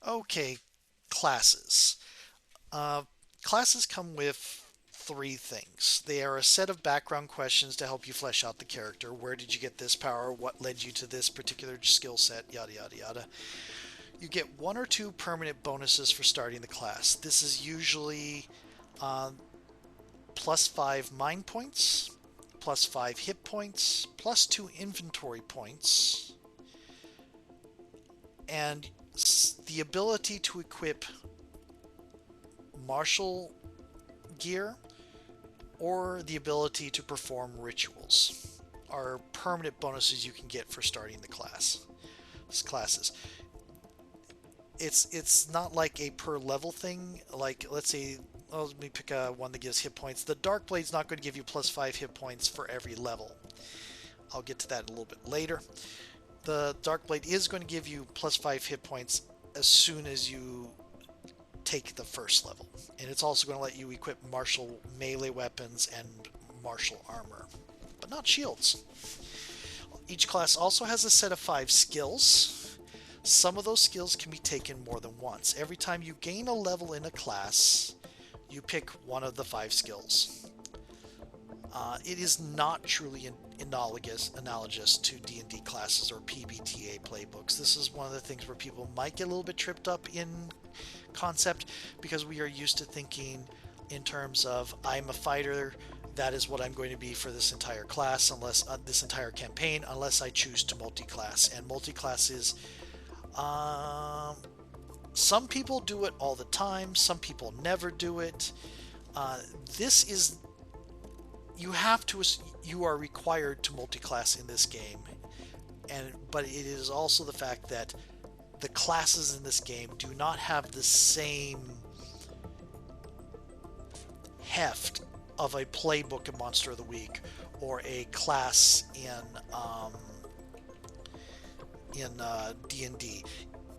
Okay, classes. Uh, Classes come with three things. They are a set of background questions to help you flesh out the character. Where did you get this power? What led you to this particular skill set? Yada, yada, yada. You get one or two permanent bonuses for starting the class. This is usually uh, plus 5 mind points, plus 5 hit points, plus 2 inventory points, and the ability to equip martial gear or the ability to perform rituals are permanent bonuses you can get for starting the classes. It's not like a per level thing. Like let's say, oh, let me pick one that gives hit points. The Dark Blade's not going to give you plus 5 hit points for every level. I'll get to that a little bit later. The Dark Blade is going to give you plus 5 hit points as soon as you take the first level. And it's also going to let you equip martial melee weapons and martial armor, but not shields. Each class also has a set of 5 skills. Some of those skills can be taken more than once. Every time you gain a level in a class, you pick one of the 5 skills. It is not truly analogous to D&D classes or PBTA playbooks. This is one of the things where people might get a little bit tripped up in concept because we are used to thinking in terms of I'm a fighter, that is what I'm going to be for this entire class, unless this entire campaign, unless I choose to multi-class. And multi-class is um, some people do it all the time, some people never do it. This is you have to you are required to multi-class in this game, and but it is also the fact that the classes in this game do not have the same heft of a playbook in Monster of the Week or a class in D&D.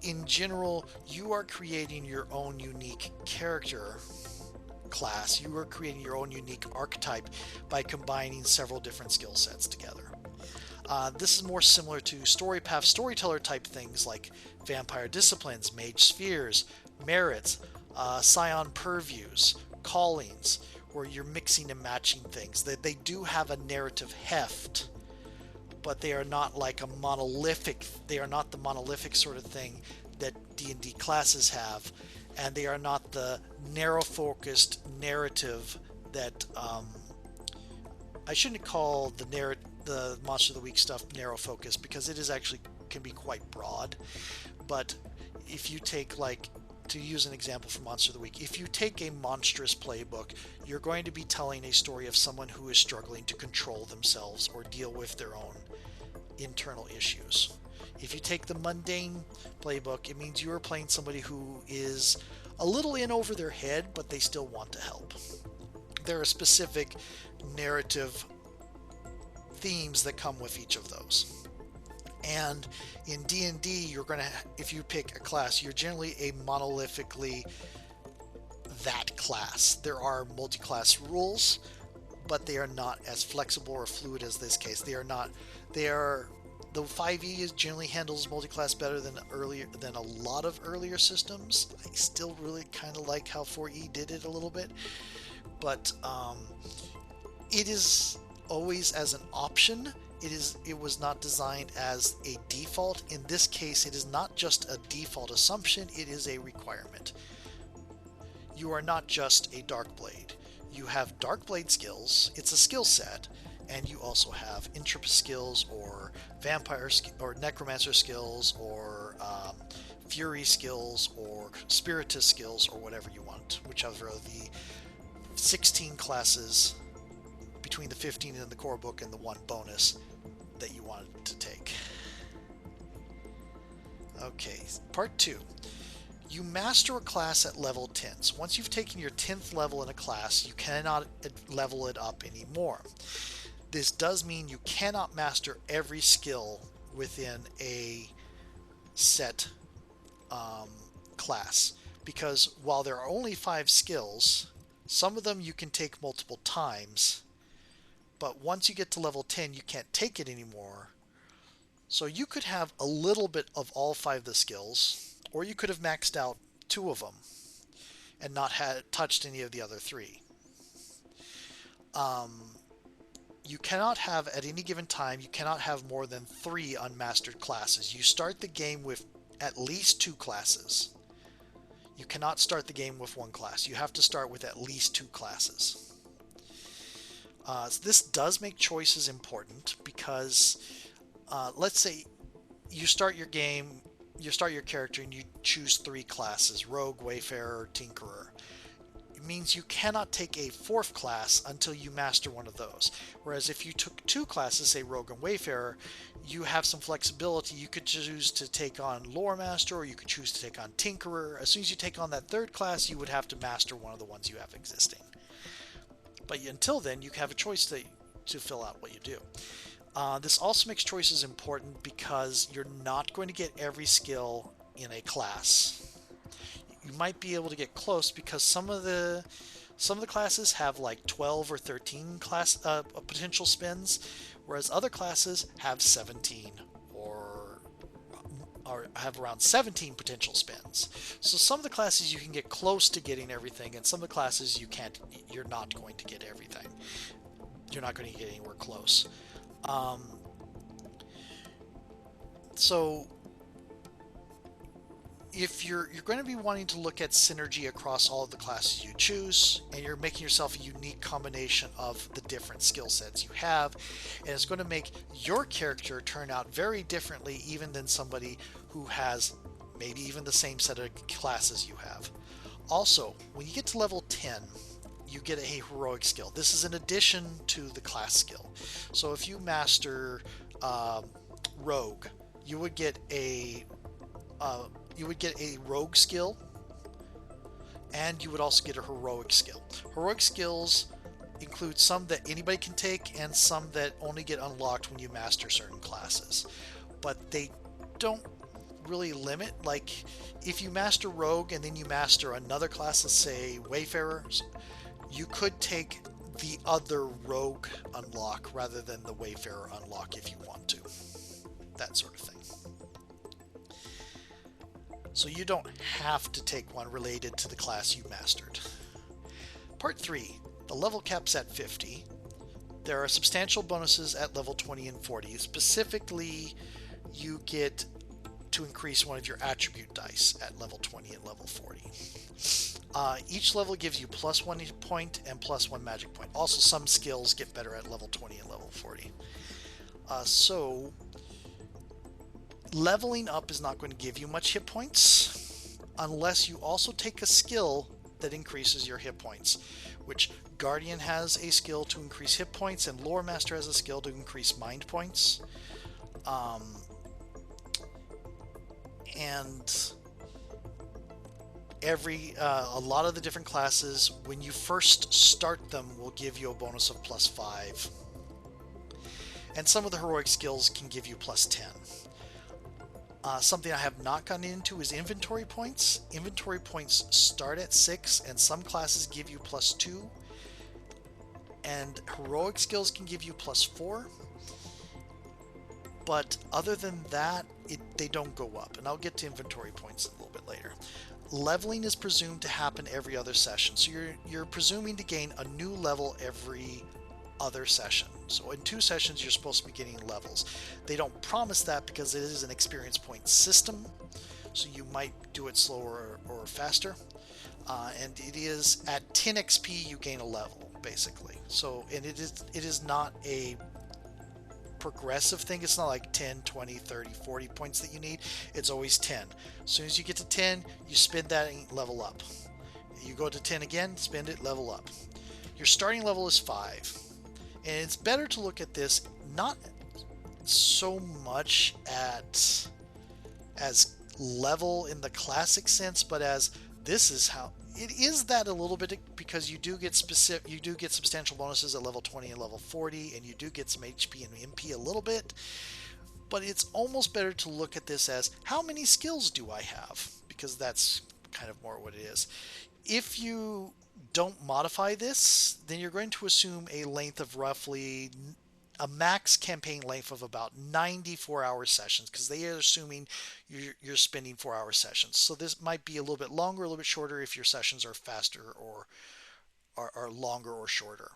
In general, you are creating your own unique character class. You are creating your own unique archetype by combining several different skill sets together. This is more similar to story path storyteller type things like vampire disciplines, mage spheres, merits, scion purviews, callings, where you're mixing and matching things. They do have a narrative heft, but they are not like a monolithic. They are not the monolithic sort of thing that D&D classes have, and they are not the narrow-focused narrative that I shouldn't call the Monster of the Week stuff narrow focus because it is actually can be quite broad. But if you take like to use an example from Monster of the Week, if you take a monstrous playbook, you're going to be telling a story of someone who is struggling to control themselves or deal with their own internal issues. If you take the mundane playbook, it means you are playing somebody who is a little in over their head, but they still want to help. There are specific narrative themes that come with each of those. And in D&D, you're going to if you pick a class, you're generally a monolithically that class. There are multi-class rules, but they are not as flexible or fluid as this case. They are not they are the 5e is generally handles multi-class better than a lot of earlier systems. I still really kind of like how 4e did it a little bit, but it is always as an option. It was not designed as a default. In this case, it is not just a default assumption, it is a requirement. You are not just a Dark Blade. You have Dark Blade skills, it's a skill set, and you also have intrepid skills or vampire or necromancer skills or fury skills or spiritist skills or whatever you want, whichever of the 16 classes between the 15 in the core book and the one bonus that you wanted to take. Okay, part 2. You master a class at level 10. So once you've taken your 10th level in a class, you cannot level it up anymore. This does mean you cannot master every skill within a set class, because while there are only 5 skills, some of them you can take multiple times, but once you get to level 10, you can't take it anymore. So you could have a little bit of all 5 of the skills, Or you could have maxed out 2 of them and not had touched any of the other 3. Um, you cannot have, at any given time, you cannot have more than 3 unmastered classes. You start the game with at least 2 classes. You cannot start the game with 1 class. You have to start with at least 2 classes. This does make choices important because let's say you start your game, you start your character and you choose 3 classes, Rogue, Wayfarer, Tinkerer. It means you cannot take a 4th class until you master one of those. Whereas if you took 2 classes, say Rogue and Wayfarer, you have some flexibility. You could choose to take on Lore Master, or you could choose to take on Tinkerer. As soon as you take on that 3rd class, you would have to master one of the ones you have existing. But until then, you have a choice to fill out what you do. This also makes choices important because you're not going to get every skill in a class. You might be able to get close because some of the classes have like 12 or 13 potential spins, whereas other classes have 17 or have around 17 potential spins. So some of the classes you can get close to getting everything, and some of the classes you can't. You're not going to get everything. You're not going to get anywhere close. So if you're going to be wanting to look at synergy across all of the classes you choose, and you're making yourself a unique combination of the different skill sets you have, and it's going to make your character turn out very differently even than somebody who has maybe even the same set of classes you have. Also, when you get to level 10, you get a heroic skill. This is in addition to the class skill. So if you master Rogue, you would get a rogue skill, and you would also get a heroic skill. Heroic skills include some that anybody can take and some that only get unlocked when you master certain classes. But they don't really limit. Like, if you master Rogue and then you master another class, let's say Wayfarers, you could take the other Rogue unlock rather than the Wayfarer unlock if you want to. That sort of thing. So you don't have to take one related to the class you mastered. Part 3. The level cap's at 50. There are substantial bonuses at level 20 and 40. Specifically, you get to increase one of your attribute dice at level 20 and level 40. Each level gives you +1 hit point and +1 magic point. Also, some skills get better at level 20 and level 40. So leveling up is not going to give you much hit points unless you also take a skill that increases your hit points, which Guardian has a skill to increase hit points and Lore Master has a skill to increase mind points. And a lot of the different classes, when you first start them, will give you a bonus of +5. And some of the heroic skills can give you +10. Something I have not gone into is inventory points. Inventory points start at 6, and some classes give you +2. And heroic skills can give you +4. But other than that, they don't go up. And I'll get to inventory points a little bit later. Leveling is presumed to happen every other session. So you're presuming to gain a new level every other session. So in 2 sessions, you're supposed to be getting levels. They don't promise that because it is an experience point system. So you might do it slower or faster. And it is at 10 XP you gain a level, basically. So, and it is not a progressive thing. It's not like 10, 20, 30, 40 points that you need. It's always 10. As soon as you get to 10, you spend that and level up. You go to 10 again, spend it, level up. Your starting level is 5. And it's better to look at this not so much as level in the classic sense, but as this is how it is that a little bit, because you do get substantial bonuses at level 20 and level 40, and you do get some HP and MP a little bit. But it's almost better to look at this as how many skills do I have, because that's kind of more what it is. If you don't modify this, then you're going to assume a length of roughly a max campaign length of about 94-hour sessions because they are assuming you're spending 4-hour sessions. So this might be a little bit longer, a little bit shorter if your sessions are faster or are longer or shorter.